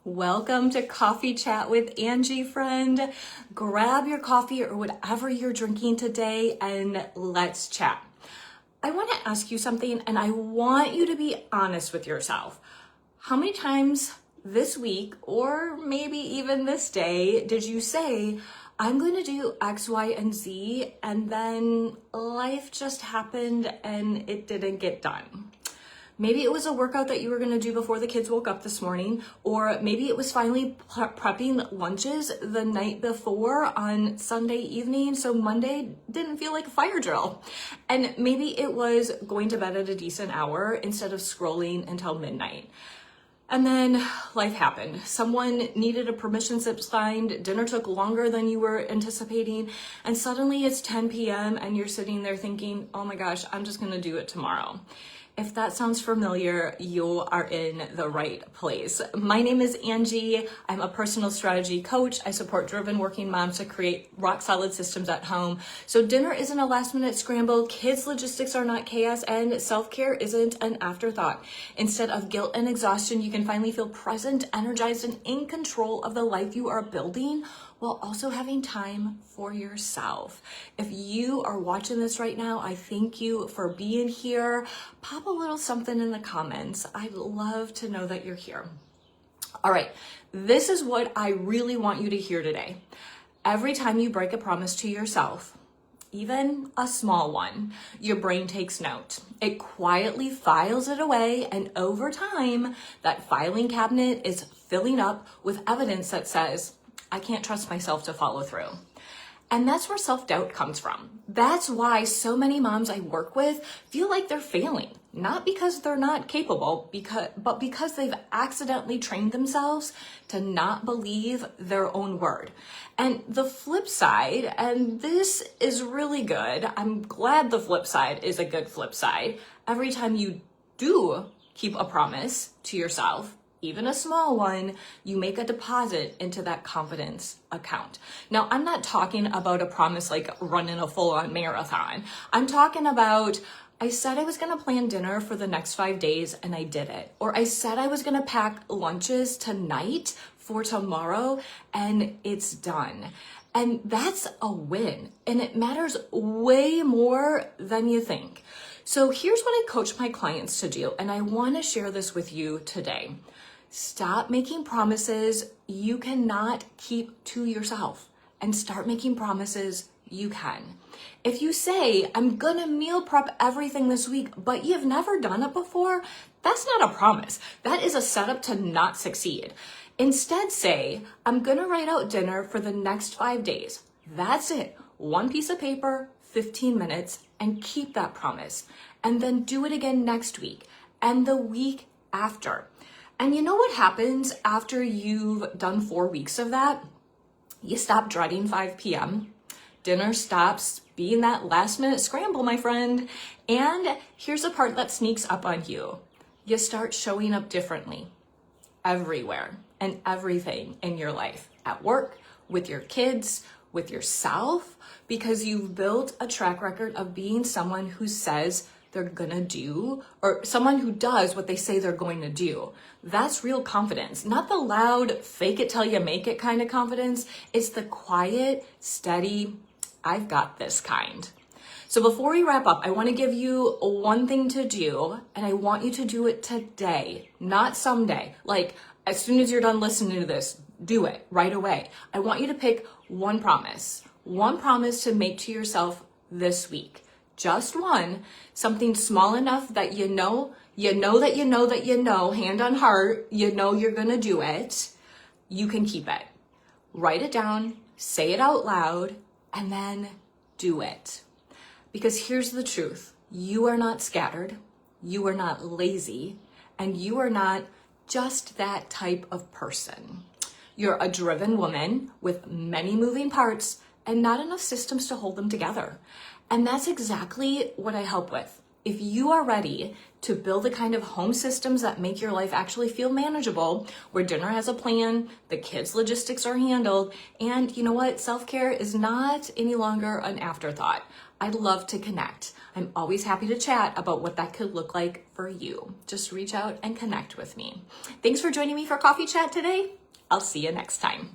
Welcome to Coffee Chat with Angie, friend. Grab your coffee or whatever you're drinking today and let's chat. I want to ask you something and I want you to be honest with yourself. How many times this week or maybe even this day did you say, I'm going to do X, Y, and Z, and then life just happened and it didn't get done? Maybe it was a workout that you were going to do before the kids woke up this morning, or maybe it was finally prepping lunches the night before on Sunday evening, so Monday didn't feel like a fire drill. And maybe it was going to bed at a decent hour instead of scrolling until midnight. And then life happened. Someone needed a permission slip signed, dinner took longer than you were anticipating, and suddenly it's 10 p.m. and you're sitting there thinking, oh my gosh, I'm just going to do it tomorrow. If that sounds familiar, you are in the right place. My name is Angie. I'm a personal strategy coach. I support driven working moms to create rock solid systems at home. So dinner isn't a last minute scramble, kids logistics are not chaos, and self-care isn't an afterthought. Instead of guilt and exhaustion, you can finally feel present, energized, and in control of the life you are building while also having time for yourself. If you are watching this right now, I thank you for being here. Pop a little something in the comments. I'd love to know that you're here. All right, this is what I really want you to hear today. Every time you break a promise to yourself, even a small one, your brain takes note. It quietly files it away, and over time, that filing cabinet is filling up with evidence that says, I can't trust myself to follow through. And that's where self-doubt comes from. That's why so many moms I work with feel like they're failing, not because they're not capable, but because they've accidentally trained themselves to not believe their own word. And the flip side, and this is really good, I'm glad the flip side is a good flip side. Every time you do keep a promise to yourself, even a small one, you make a deposit into that confidence account. Now, I'm not talking about a promise like running a full-on marathon. I'm talking about, I said I was gonna plan dinner for the next 5 days and I did it. Or I said I was gonna pack lunches tonight for tomorrow and it's done. And that's a win. And it matters way more than you think. So here's what I coach my clients to do. And I wanna share this with you today. Stop making promises you cannot keep to yourself and start making promises you can. If you say, I'm gonna meal prep everything this week, but you've never done it before, that's not a promise. That is a setup to not succeed. Instead say, I'm gonna write out dinner for the next 5 days. That's it. One piece of paper, 15 minutes, and keep that promise. And then do it again next week and the week after. And you know what happens after you've done 4 weeks of that? You stop dreading 5 p.m. Dinner stops being that last minute scramble, my friend. And here's the part that sneaks up on you. You start showing up differently everywhere and everything in your life, at work, with your kids, with yourself, because you've built a track record of being someone who says they're gonna do, or someone who does what they say they're going to do. That's real confidence, not the loud, fake it till you make it kind of confidence. It's the quiet, steady, I've got this kind. So before we wrap up, I wanna give you one thing to do, and I want you to do it today, not someday. Like, as soon as you're done listening to this, do it right away. I want you to pick one promise to make to yourself this week. Just one, something small enough that hand on heart, you're gonna do it. You can keep it. Write it down, say it out loud, and then do it. Because here's the truth. You are not scattered, you are not lazy, and you are not just that type of person. You're a driven woman with many moving parts and not enough systems to hold them together. And that's exactly what I help with. If you are ready to build the kind of home systems that make your life actually feel manageable, where dinner has a plan, the kids' logistics are handled, and you know what? Self-care is not any longer an afterthought. I'd love to connect. I'm always happy to chat about what that could look like for you. Just reach out and connect with me. Thanks for joining me for Coffee Chat today. I'll see you next time.